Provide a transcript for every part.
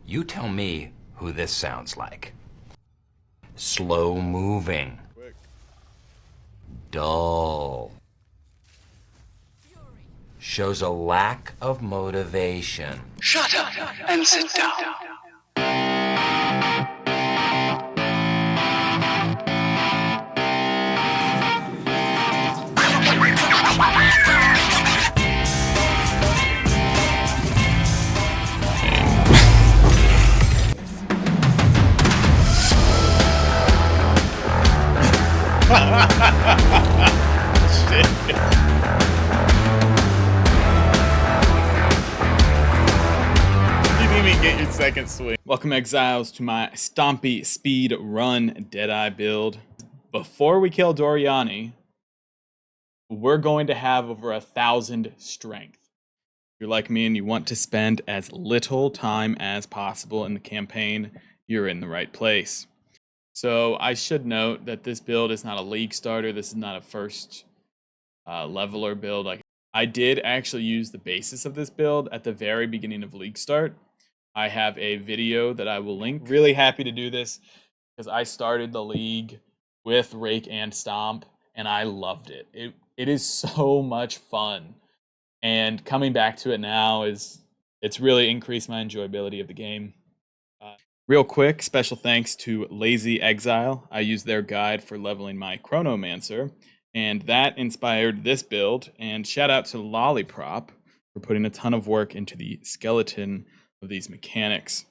You tell me who this sounds like. Slow moving. Quick. Dull. Shows a lack of motivation. Shut up and sit down. Shit. You didn't even get your second swing. Welcome, Exiles, to my Stompy Speed Run Deadeye build. Before we kill Doriani, we're going to have over 1,000 strength. If you're like me and you want to spend as little time as possible in the campaign, you're in the right place. So I should note that this build is not a league starter. This is not a first leveler build. I did actually use the basis of this build at the very beginning of league start. I have a video that I will link. Really happy to do this because I started the league with Rake and Stomp and I loved it. It is so much fun. And coming back to it now it's really increased my enjoyability of the game. Real quick, special thanks to Lazy Exile. I used their guide for leveling my Chronomancer, and that inspired this build. And shout out to Lollipop for putting a ton of work into the skeleton of these mechanics.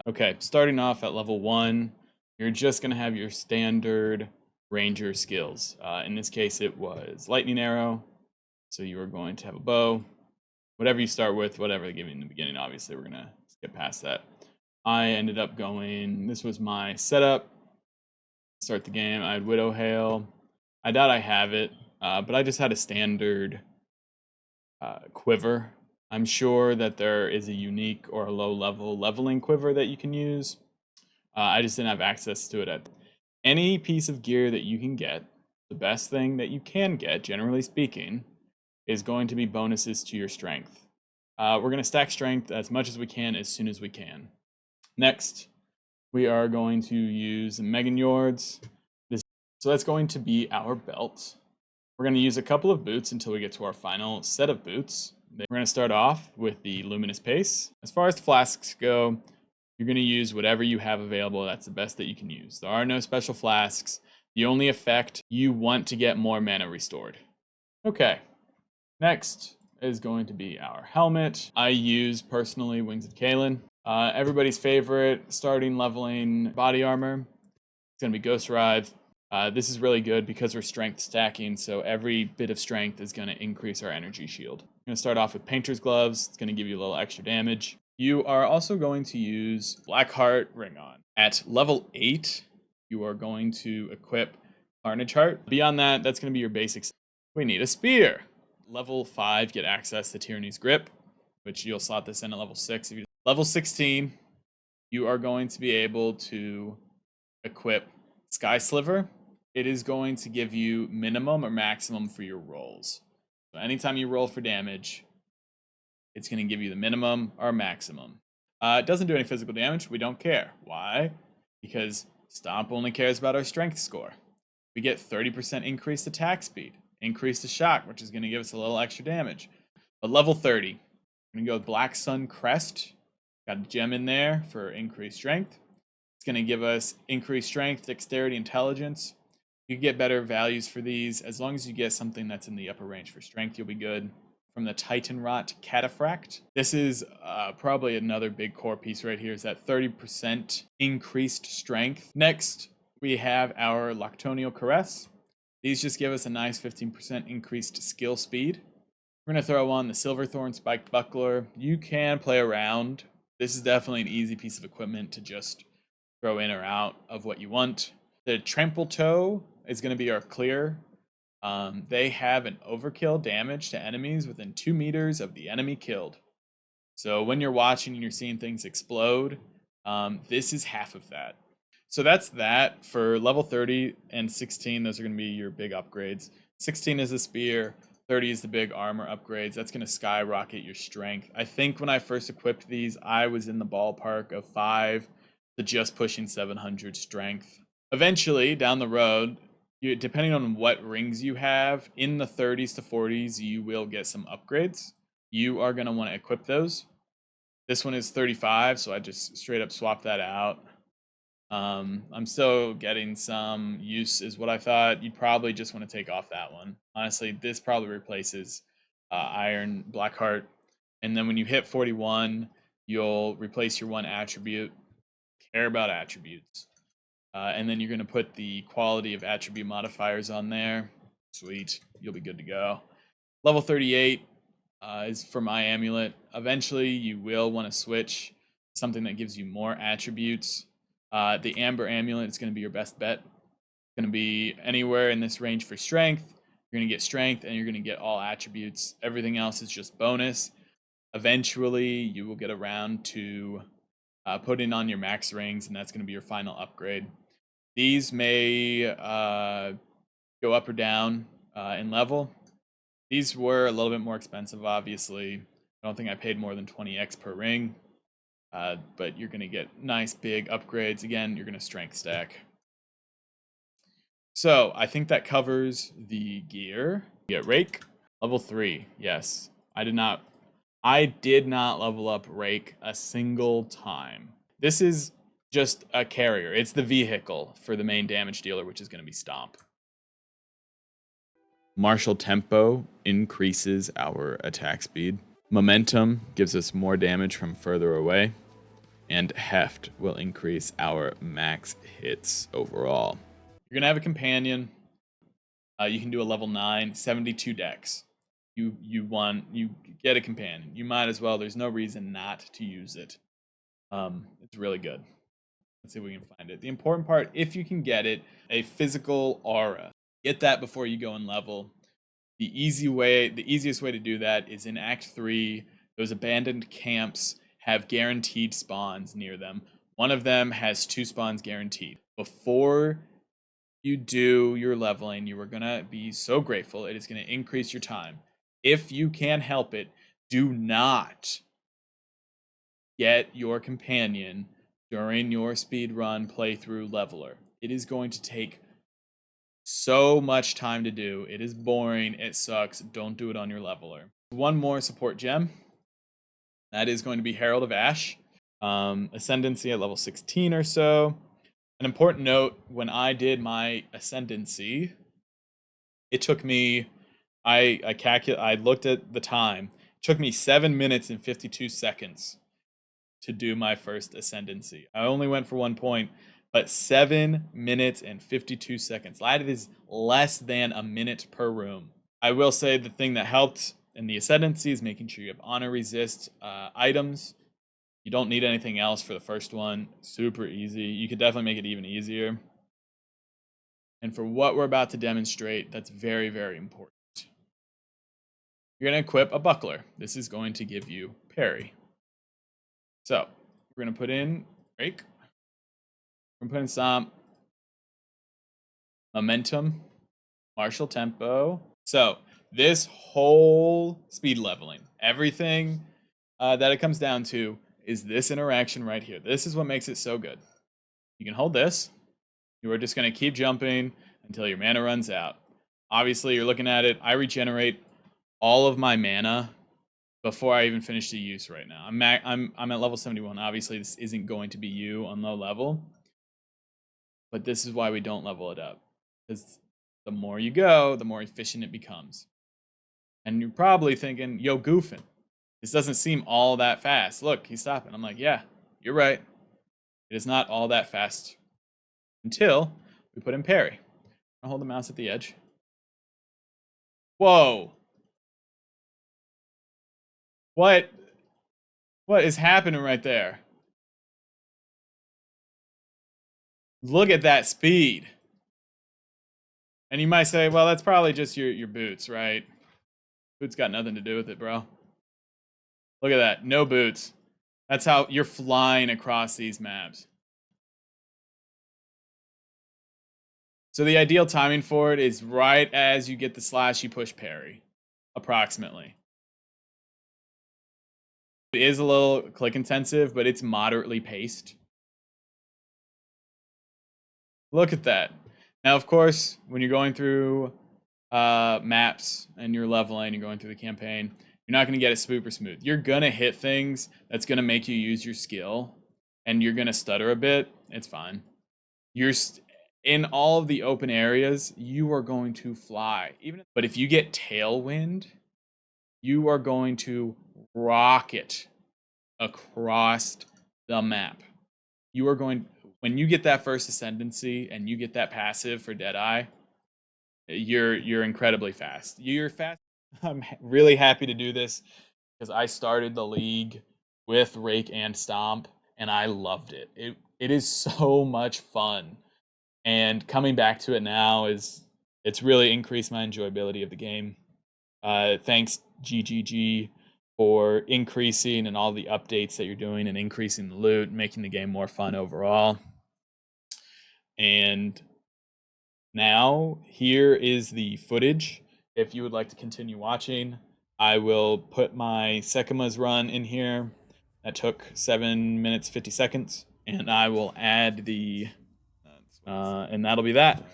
Okay, starting off at level 1, you're just going to have your standard ranger skills. In this case, it was lightning arrow, so you are going to have a bow. Whatever you start with, whatever they give you in the beginning, obviously we're going to skip past that. I ended up going, this was my setup. Start the game, I had Widow Hail. I doubt I have it, but I just had a standard quiver. I'm sure that there is a unique or a low level leveling quiver that you can use. I just didn't have access to it. Any piece of gear that you can get, the best thing that you can get, generally speaking, is going to be bonuses to your strength. We're going to stack strength as much as we can as soon as we can. Next, we are going to use Meganyords. So that's going to be our belt. We're going to use a couple of boots until we get to our final set of boots. We're going to start off with the Luminous Pace. As far as the flasks go, you're going to use whatever you have available. That's the best that you can use. There are no special flasks. The only effect, you want to get more mana restored. Okay, next is going to be our helmet. I use, personally, Wings of Kalen. Everybody's favorite starting leveling body armor. It's going to be Ghost Writhe. This is really good because we're strength stacking, so every bit of strength is going to increase our energy shield. I'm going to start off with Painter's Gloves. It's going to give you a little extra damage. You are also going to use Blackheart Ring On. At level 8, you are going to equip Carnage Heart. Beyond that, that's going to be your basics. We need a spear. Level 5, get access to Tyranny's Grip, which you'll slot this in at level 6. Level 16, you are going to be able to equip Sky Sliver. It is going to give you minimum or maximum for your rolls. So anytime you roll for damage, it's going to give you the minimum or maximum. It doesn't do any physical damage. We don't care. Why? Because Stomp only cares about our strength score. We get 30% increased attack speed, increased to shock, which is going to give us a little extra damage. But level 30, we're going to go with Black Sun Crest. Got a gem in there for increased strength. It's going to give us increased strength, dexterity, intelligence. You can get better values for these. As long as you get something that's in the upper range for strength, you'll be good. From the Titan Rot Cataphract. This is probably another big core piece right here, is that 30% increased strength. Next, we have our Loctonial Caress. These just give us a nice 15% increased skill speed. We're going to throw on the Silverthorn Spiked Buckler. You can play around. This is definitely an easy piece of equipment to just throw in or out of what you want. The Trample Toe is going to be our clear. They have an overkill damage to enemies within 2 meters of the enemy killed. So when you're watching and you're seeing things explode, this is half of that. So that's that for level 30 and 16. Those are going to be your big upgrades. 16 is a spear. 30 is the big armor upgrades. That's going to skyrocket your strength. I think when I first equipped these, I was in the ballpark of 5 to just pushing 700 strength. Eventually, down the road, depending on what rings you have, in the 30s to 40s, you will get some upgrades. You are going to want to equip those. This one is 35, so I just straight up swapped that out. I'm still getting some use, is what I thought. You'd probably just want to take off that one. Honestly, this probably replaces Iron Blackheart. And then when you hit 41, you'll replace your one attribute. Care about attributes. And then you're going to put the quality of attribute modifiers on there. Sweet. You'll be good to go. Level 38 is for my amulet. Eventually, you will want to switch something that gives you more attributes. The Amber Amulet is going to be your best bet. It's going to be anywhere in this range for strength. You're going to get strength, and you're going to get all attributes. Everything else is just bonus. Eventually, you will get around to putting on your max rings, and that's going to be your final upgrade. These may go up or down in level. These were a little bit more expensive, obviously. I don't think I paid more than 20x per ring. But you're going to get nice big upgrades. Again, you're going to strength stack. So I think that covers the gear. You get Rake, level 3. Yes, I did not level up Rake a single time. This is just a carrier. It's the vehicle for the main damage dealer, which is going to be Stomp. Martial Tempo increases our attack speed. Momentum gives us more damage from further away. And Heft will increase our max hits overall. You're going to have a companion. You can do a level 9, 72 dex. You get a companion. You might as well. There's no reason not to use it. It's really good. Let's see if we can find it. The important part, if you can get it, a physical aura. Get that before you go and level. The easiest way to do that is in Act 3, those abandoned camps have guaranteed spawns near them. One of them has 2 spawns guaranteed. Before you do your leveling, you are going to be so grateful. It is going to increase your time. If you can help it, do not get your companion during your speedrun playthrough leveler. It is going to take so much time to do. It is boring. It sucks. Don't do it on your leveler. One more support gem. That is going to be Herald of Ash. Ascendancy at level 16 or so. An important note, when I did my Ascendancy, it took me, I looked at the time. It took me 7 minutes and 52 seconds to do my first Ascendancy. I only went for 1 point, but 7 minutes and 52 seconds. That is less than a minute per room. I will say the thing that helped in the Ascendancy is making sure you have honor resist items. You don't need anything else for the first one. Super easy. You could definitely make it even easier. And for what we're about to demonstrate, that's very, very important. You're going to equip a buckler. This is going to give you parry. So we're going to put in Rake. We're going to put in Stomp, Momentum, Martial Tempo. So this whole speed leveling, everything that it comes down to is this interaction right here. This is what makes it so good. You can hold this. You are just going to keep jumping until your mana runs out. Obviously, you're looking at it. I regenerate all of my mana before I even finish the use right now. I'm at level 71. Obviously, this isn't going to be you on low level. But this is why we don't level it up. Because the more you go, the more efficient it becomes. And you're probably thinking, yo, goofing. This doesn't seem all that fast. Look, he's stopping. I'm like, yeah, you're right. It is not all that fast until we put in parry. I'll hold the mouse at the edge. Whoa. What is happening right there? Look at that speed. And you might say, well, that's probably just your boots, right? Boots got nothing to do with it, bro. Look at that. No boots. That's how you're flying across these maps. So the ideal timing for it is right as you get the slash, you push parry. approximately. It is a little click intensive, but it's moderately paced. Look at that. Now, of course, when you're going through maps and you're leveling, you're going through the campaign, you're not going to get it super smooth. You're going to hit things that's going to make you use your skill, and you're going to stutter a bit. It's fine. In all of the open areas, you are going to fly. But if you get tailwind, you are going to rocket across the map. You are going, when you get that first Ascendancy and you get that passive for Deadeye, you're incredibly fast. You're fast. I'm really happy to do this because I started the league with Rake and Stomp, and I loved it. It is so much fun, and coming back to it now it's really increased my enjoyability of the game. Thanks GGG for increasing and all the updates that you're doing and increasing the loot, making the game more fun overall. And now here is the footage. If you would like to continue watching, I will put my Sehkemas Run in here. That took 7 minutes 50 seconds, and I will add the and that'll be that.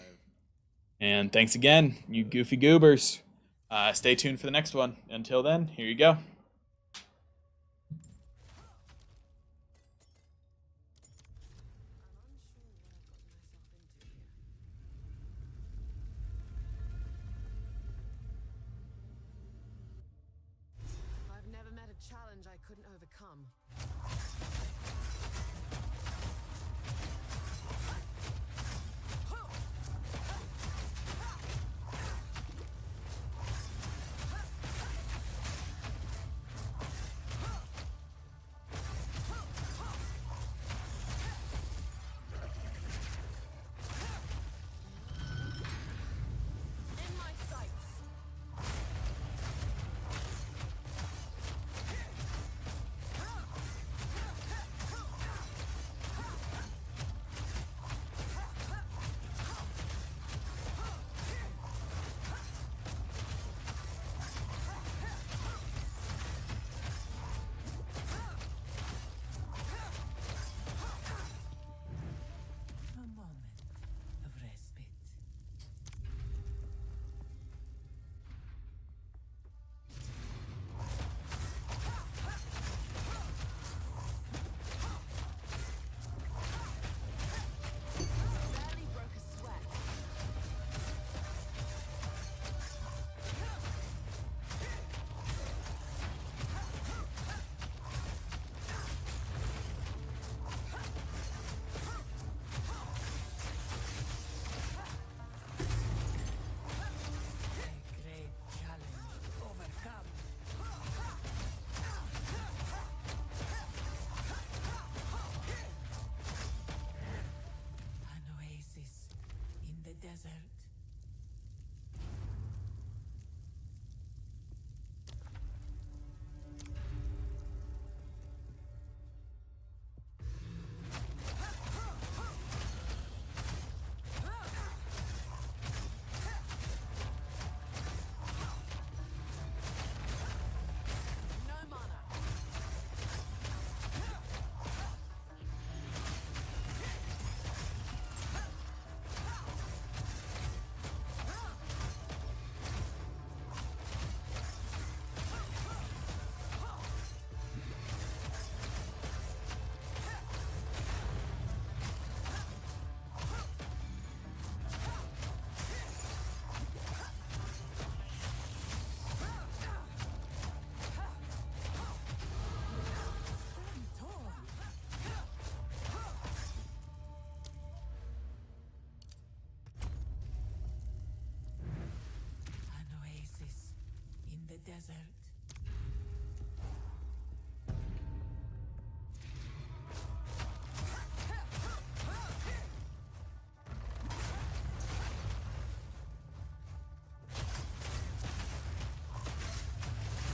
And thanks again, you goofy goobers. Stay tuned for the next one. Until then, here you go. I've never met a challenge I couldn't overcome. In my sights. A moment of respite. Barely broke a sweat. A great challenge overcome. An oasis in the desert. No mana. An oasis in the desert.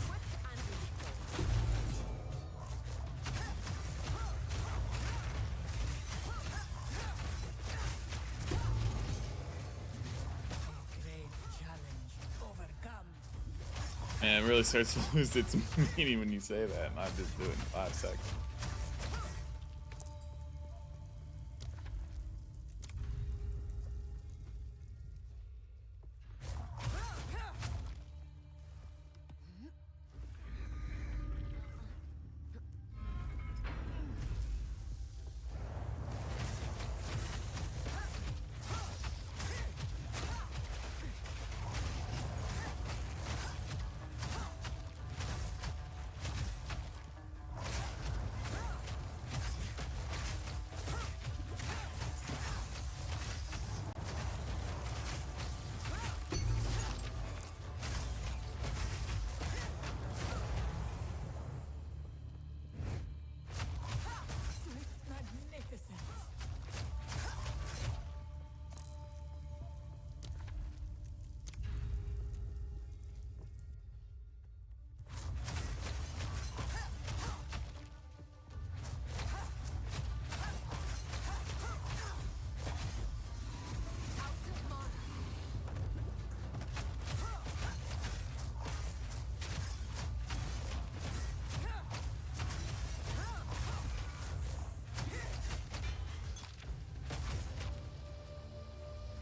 Quick and lethal. A great challenge overcome. And it really starts to lose its meaning when you say that, not just do it in 5 seconds. Magnificent.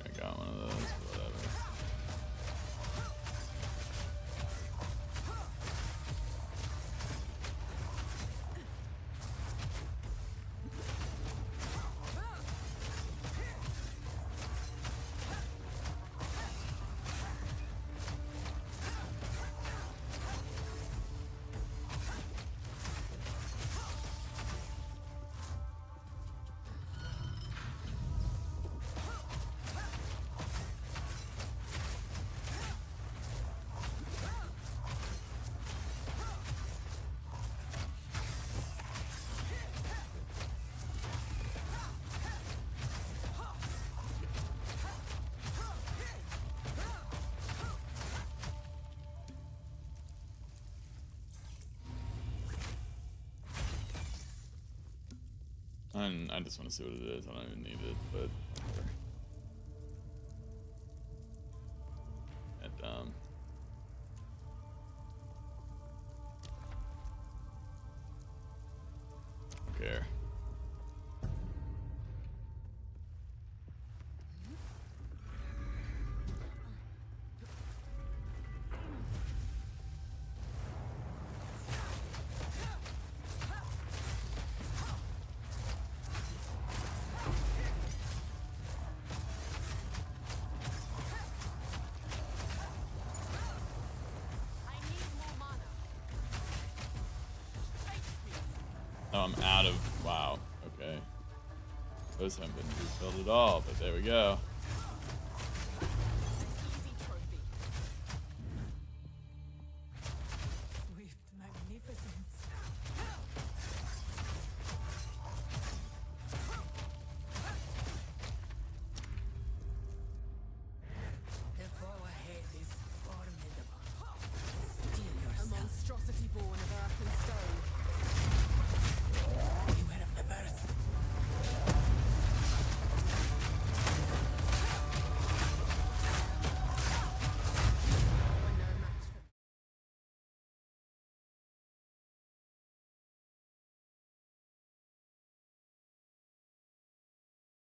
I got one of those, whatever. And I just want to see what it is. I don't even need it, but whatever. That dumb. Don't care. Oh, I'm out of... Wow. Okay. Those haven't been refilled at all, but there we go.